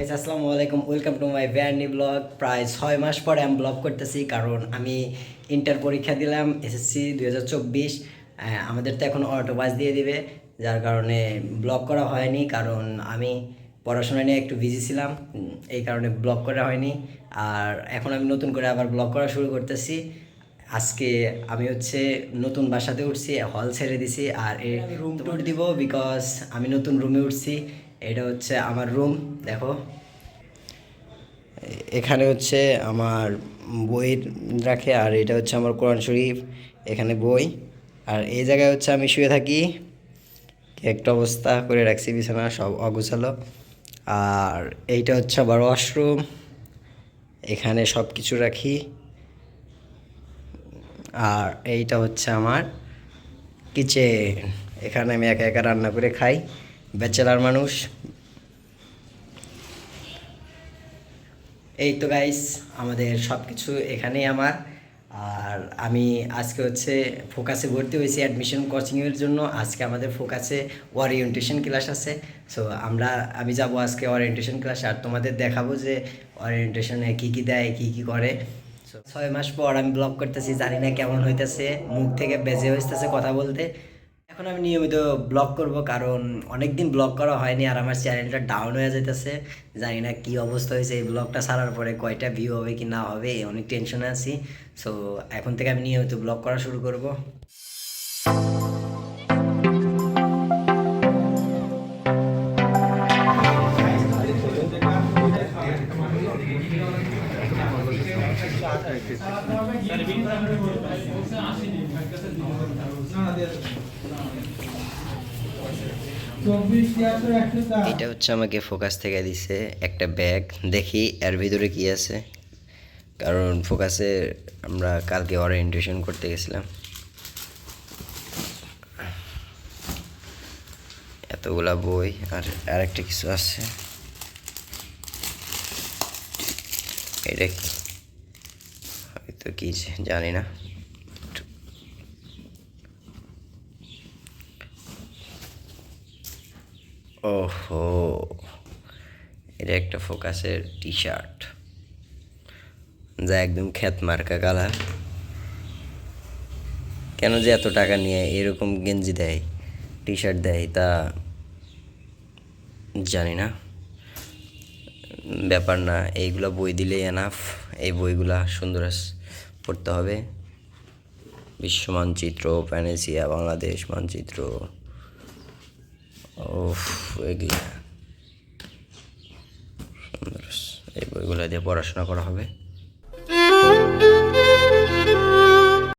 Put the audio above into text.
Guys আসসালামু আলাইকুম, welcome to my brand new blog. প্রায় 6 মাস পরে আমি ব্লগ করতেছি, কারণ আমি ইন্টার পরীক্ষা দিলাম এসএসসি 2024। আমাদের তো এখন অটো পাস দিয়ে দিবে, যার কারণে ব্লগ করা হয়নি, কারণ আমি পড়াশোনা নিয়ে একটু বিজি ছিলাম। এই কারণে ব্লগ করা হয়নি। আর এখন আমি নতুন করে আবার ব্লগ করা শুরু করতেছি। আজকে আমি নতুন বাসাতে উঠছি, হল ছেড়ে দিছি, আর এই রুম ট্যুর দিব বিকজ আমি নতুন রুমে উঠছি। এটা আমার রুম, দেখো। এখানে আমার বই রাখে, আর এটা আমার কোরআন শরীফ, এখানে বই। আর এই জায়গায় আমি শুয়ে থাকি। কি একটা অবস্থা করে রাখছি, বিছানা সব অগোছালো। আর এইটা আবার ওয়াশরুম, এখানে সব কিছু রাখি। আর এইটা আমার কিচেন, এখানে আমি একা একা রান্না করে খাই, ব্যাচেলার মানুষ। এই তো গাইস, আমাদের সব কিছু এখানেই আমার। আর আমি আজকে ফোকাসে ভর্তি হয়েছি অ্যাডমিশন কোচিংয়ের জন্য। আজকে আমাদের ফোকাসে ওরিয়েন্টেশন ক্লাস আছে। সো আমি যাব আজকে ওরিয়েন্টেশন ক্লাসে, আর তোমাদের দেখাবো যে ওরিয়েন্টেশনে কী কী দেয়, কী কী করে। 6 মাস পর আমি ব্লগ করতেছি, জানি না কেমন হইতেছে, মুখ থেকে বেজে হইতেছে কথা বলতে। এখন আমি নিয়মিত ব্লগ করব, কারণ অনেক দিন ব্লগ করা হয়নি, আর আমার চ্যানেলটা ডাউন হয়ে যেতেছে। জানি না কী অবস্থা হয়েছে, এই ব্লগটা ছাড়ার পরে কয়টা ভিউ হবে কি না হবে, অনেক টেনশনে আছি। সো এখন থেকে আমি নিয়মিত ব্লগ করা শুরু করব। এটা আমাকে ফোকাস থেকে দিছে একটা ব্যাগ, দেখি এর ভিতরে কি আছে, কারণ ফোকাসে আমরা কালকে ওরিয়েন্টেশন করতে গেছিলাম। এতগুলা বই আর আরেকটা কিছু আছে, এটা কি হয়তো কি জানি না। ওহো, এটা একটা ফোকাসের টি শার্ট, যা একদম খ্যাত মার্কা কালার। কেন যে এত টাকা নিয়ে এরকম গেঞ্জি দেয়, টি শার্ট দেয়, তা জানি না। ব্যাপার না, এইগুলা বই দিলেই এনাফ। এই বইগুলা সুন্দর পড়তে হবে। বিশ্ব মানচিত্র, প্যানেসিয়া, বাংলাদেশ মানচিত্র, এগুলা সুন্দর। এই বইগুলা দিয়ে পড়াশোনা করা হবে।